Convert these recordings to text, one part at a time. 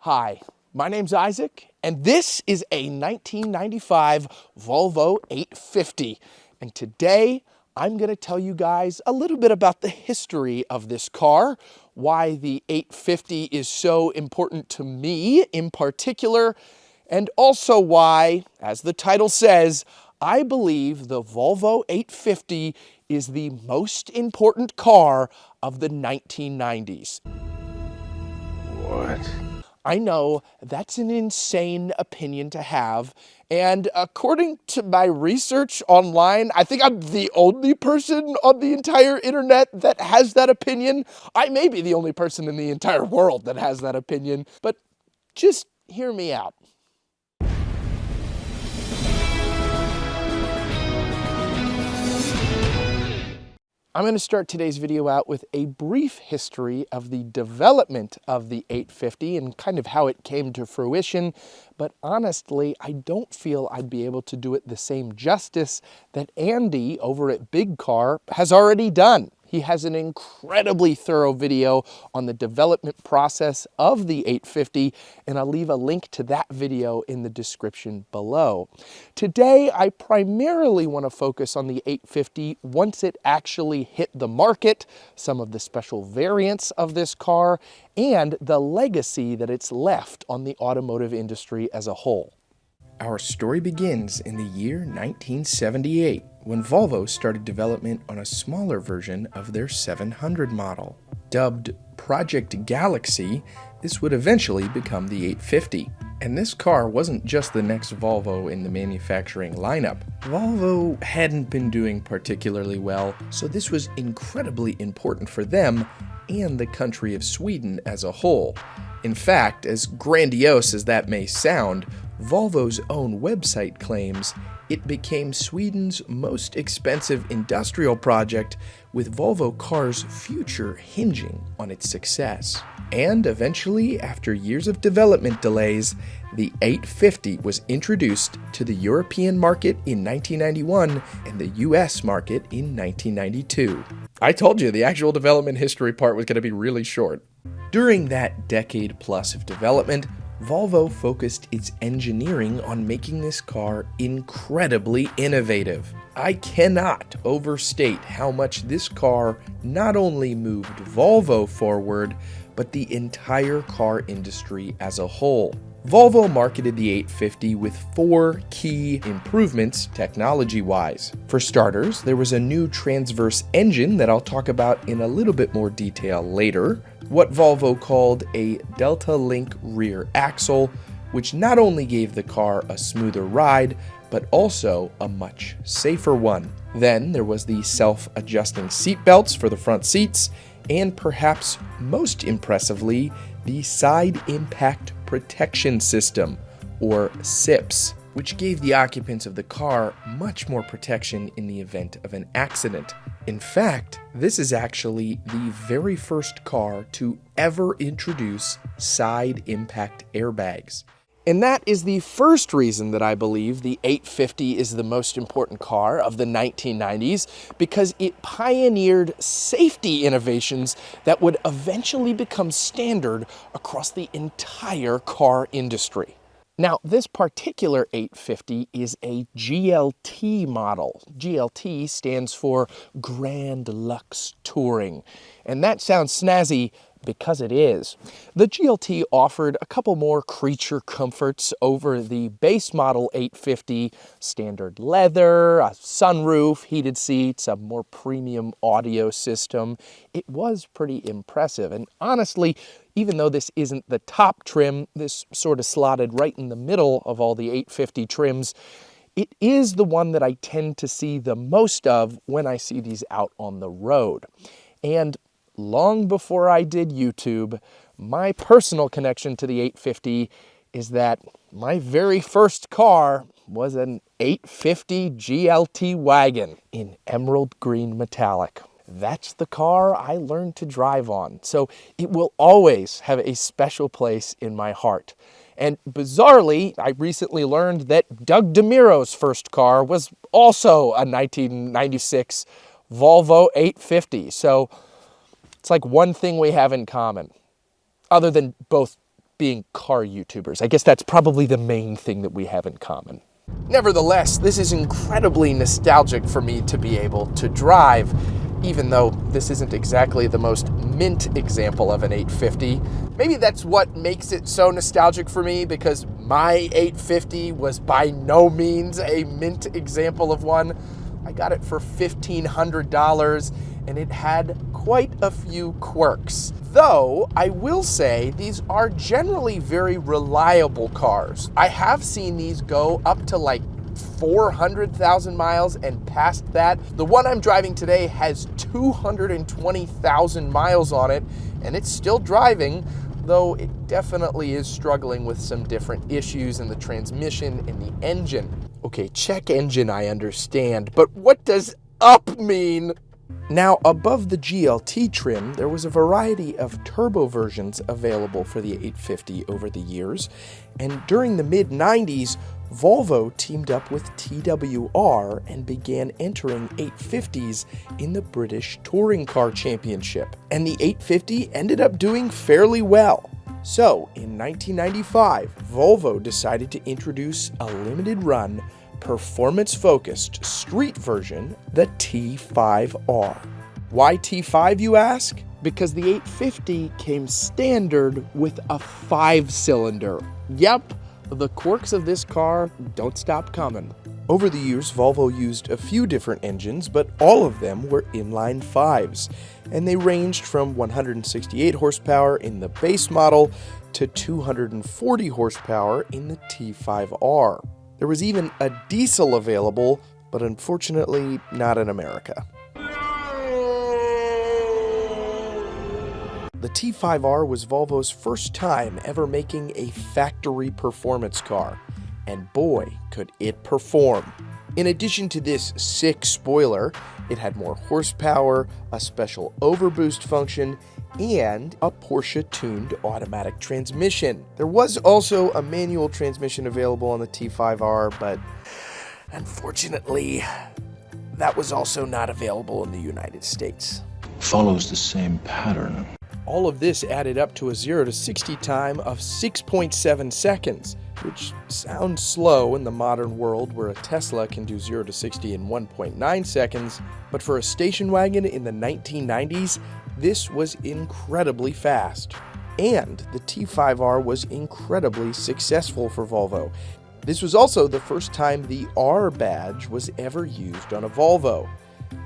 Hi, my name's Isaac, and this is a 1995 Volvo 850. And today, I'm going to tell you guys a little bit about the history of this car, why the 850 is so important to me in particular, and also why, as the title says, I believe the Volvo 850 is the most important car of the 1990s. What? I know that's an insane opinion to have, and according to my research online, I think I'm the only person on the entire internet that has that opinion. I may be the only person in the entire world that has that opinion, but just hear me out. I'm going to start today's video out with a brief history of the development of the 850 and kind of how it came to fruition, but honestly, I don't feel I'd be able to do it the same justice that Andy over at Big Car has already done. He has an incredibly thorough video on the development process of the 850, and I'll leave a link to that video in the description below. Today, I primarily want to focus on the 850 once it actually hit the market, some of the special variants of this car, and the legacy that it's left on the automotive industry as a whole. Our story begins in the year 1978, when Volvo started development on a smaller version of their 700 model. Dubbed Project Galaxy, this would eventually become the 850. And this car wasn't just the next Volvo in the manufacturing lineup. Volvo hadn't been doing particularly well, so this was incredibly important for them and the country of Sweden as a whole. In fact, as grandiose as that may sound, Volvo's own website claims it became Sweden's most expensive industrial project, with Volvo Cars' future hinging on its success. And eventually, after years of development delays, the 850 was introduced to the European market in 1991 and the US market in 1992. I told you the actual development history part was going to be really short. During that decade plus of development, Volvo focused its engineering on making this car incredibly innovative. I cannot overstate how much this car not only moved Volvo forward, but the entire car industry as a whole. Volvo marketed the 850 with 4 key improvements technology-wise. For starters, there was a new transverse engine that I'll talk about in a little bit more detail later, what Volvo called a Delta Link rear axle, which not only gave the car a smoother ride, but also a much safer one. Then there was the self-adjusting seat belts for the front seats, and perhaps most impressively, the Side Impact Protection System, or SIPS, which gave the occupants of the car much more protection in the event of an accident. In fact, this is actually the very first car to ever introduce side impact airbags. And that is the first reason that I believe the 850 is the most important car of the 1990s, because it pioneered safety innovations that would eventually become standard across the entire car industry. Now, this particular 850 is a GLT model. GLT stands for Grand Lux Touring, and that sounds snazzy because it is. The GLT offered a couple more creature comforts over the base model 850, standard leather, a sunroof, heated seats, a more premium audio system. It was pretty impressive, and honestly, even though this isn't the top trim, this sort of slotted right in the middle of all the 850 trims, it is the one that I tend to see the most of when I see these out on the road. And long before I did YouTube, my personal connection to the 850 is that my very first car was an 850 GLT wagon in emerald green metallic. That's the car I learned to drive on, so it will always have a special place in my heart. And bizarrely, I recently learned that Doug DeMiro's first car was also a 1996 Volvo 850, so it's like one thing we have in common, other than both being car YouTubers. I guess that's probably the main thing that we have in common. Nevertheless, this is incredibly nostalgic for me to be able to drive, even though this isn't exactly the most mint example of an 850. Maybe that's what makes it so nostalgic for me, because my 850 was by no means a mint example of one. I got it for $1,500, and it had quite a few quirks. Though, I will say, these are generally very reliable cars. I have seen these go up to like 400,000 miles and past that. The one I'm driving today has 220,000 miles on it, and it's still driving, though it definitely is struggling with some different issues in the transmission and the engine. Okay, check engine, I understand, but what does up mean? Now, above the GLT trim, there was a variety of turbo versions available for the 850 over the years, and during the mid-90s, Volvo teamed up with TWR and began entering 850s in the British Touring Car Championship, and the 850 ended up doing fairly well. So, in 1995, Volvo decided to introduce a limited-run, performance-focused street version, the T5R. Why T5, you ask? Because the 850 came standard with a 5-cylinder. Yep, the quirks of this car don't stop coming. Over the years, Volvo used a few different engines, but all of them were inline 5s, and they ranged from 168 horsepower in the base model to 240 horsepower in the T5R. There was even a diesel available, but unfortunately not in America. The T5R was Volvo's first time ever making a factory performance car, and boy, could it perform. In addition to this sick spoiler, it had more horsepower, a special overboost function, and a Porsche-tuned automatic transmission. There was also a manual transmission available on the T5R, but unfortunately, that was also not available in the United States. Follows the same pattern. All of this added up to a 0 to 60 time of 6.7 seconds, which sounds slow in the modern world where a Tesla can do 0 to 60 in 1.9 seconds, but for a station wagon in the 1990s, this was incredibly fast. And the T5R was incredibly successful for Volvo. This was also the first time the R badge was ever used on a Volvo.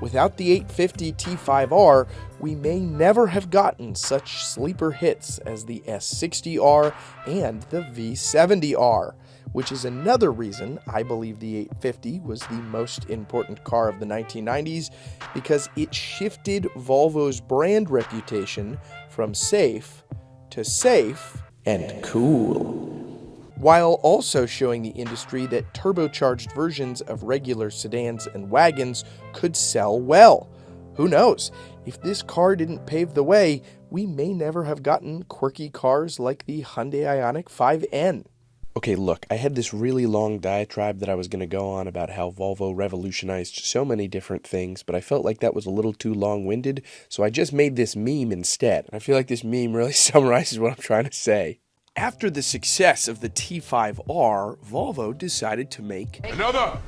Without the 850 T5R, we may never have gotten such sleeper hits as the S60R and the V70R, which is another reason I believe the 850 was the most important car of the 1990s, because it shifted Volvo's brand reputation from safe to safe and cool, while also showing the industry that turbocharged versions of regular sedans and wagons could sell well. Who knows? If this car didn't pave the way, we may never have gotten quirky cars like the Hyundai Ioniq 5N. Okay, look, I had this really long diatribe that I was going to go on about how Volvo revolutionized so many different things, but I felt like that was a little too long-winded, so I just made this meme instead. I feel like this meme really summarizes what I'm trying to say. After the success of the T5R, Volvo decided to make another.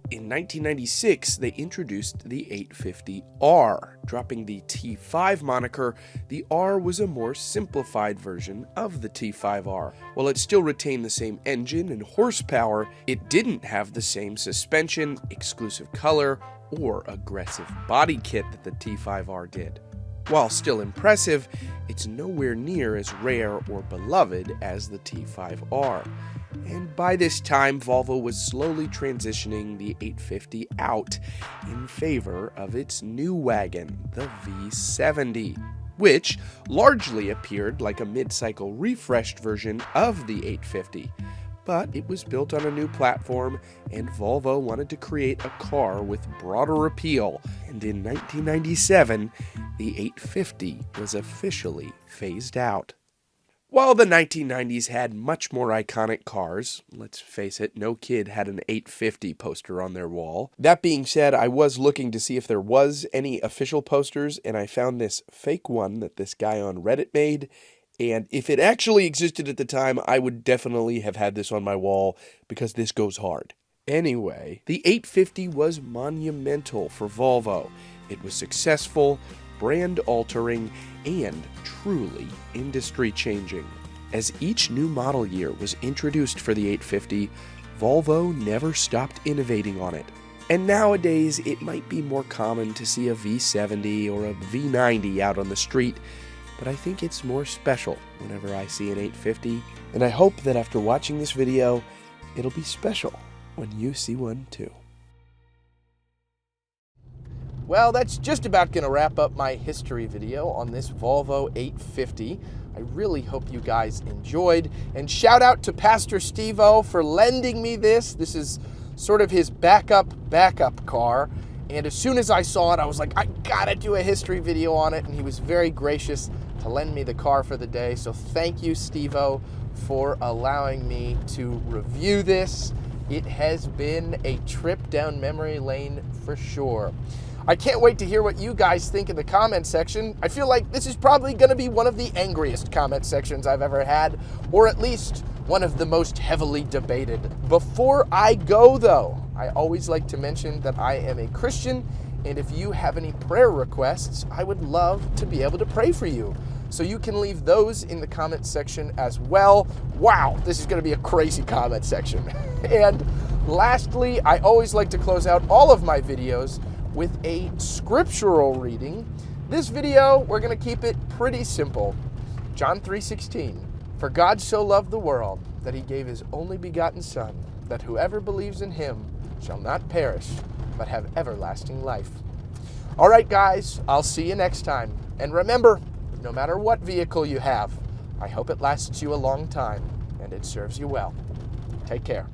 In 1996, they introduced the 850R. Dropping the T5 moniker, the R was a more simplified version of the T5R. While it still retained the same engine and horsepower, it didn't have the same suspension, exclusive color, or aggressive body kit that the T5R did. While still impressive, it's nowhere near as rare or beloved as the T5R. And by this time, Volvo was slowly transitioning the 850 out in favor of its new wagon, the V70, which largely appeared like a mid-cycle refreshed version of the 850. But it was built on a new platform, and Volvo wanted to create a car with broader appeal, and in 1997, the 850 was officially phased out. While the 1990s had much more iconic cars, let's face it, no kid had an 850 poster on their wall. That being said, I was looking to see if there was any official posters, and I found this fake one that this guy on Reddit made, And if it actually existed at the time, I would definitely have had this on my wall because this goes hard. Anyway, the 850 was monumental for Volvo. It was successful, brand-altering, and truly industry-changing. As each new model year was introduced for the 850, Volvo never stopped innovating on it. And nowadays, it might be more common to see a V70 or a V90 out on the street, but I think it's more special whenever I see an 850, and I hope that after watching this video, it'll be special when you see one too. Well, that's just about going to wrap up my history video on this Volvo 850. I really hope you guys enjoyed, and shout out to Pastor Steve-O for lending me this. This is sort of his backup car, and as soon as I saw it, I was like, I gotta do a history video on it, and he was very gracious to lend me the car for the day. So thank you, Steve-O, for allowing me to review this. It has been a trip down memory lane for sure. I can't wait to hear what you guys think in the comment section. I feel like this is probably going to be one of the angriest comment sections I've ever had, or at least one of the most heavily debated. Before I go, though, I always like to mention that I am a Christian, and if you have any prayer requests, I would love to be able to pray for you. So you can leave those in the comment section as well. Wow, this is going to be a crazy comment section. And lastly, I always like to close out all of my videos with a scriptural reading. This video, we're going to keep it pretty simple. John 3:16, "For God so loved the world that he gave his only begotten Son, that whoever believes in him shall not perish, but have everlasting life." All right, guys, I'll see you next time. And remember, no matter what vehicle you have, I hope it lasts you a long time and it serves you well. Take care.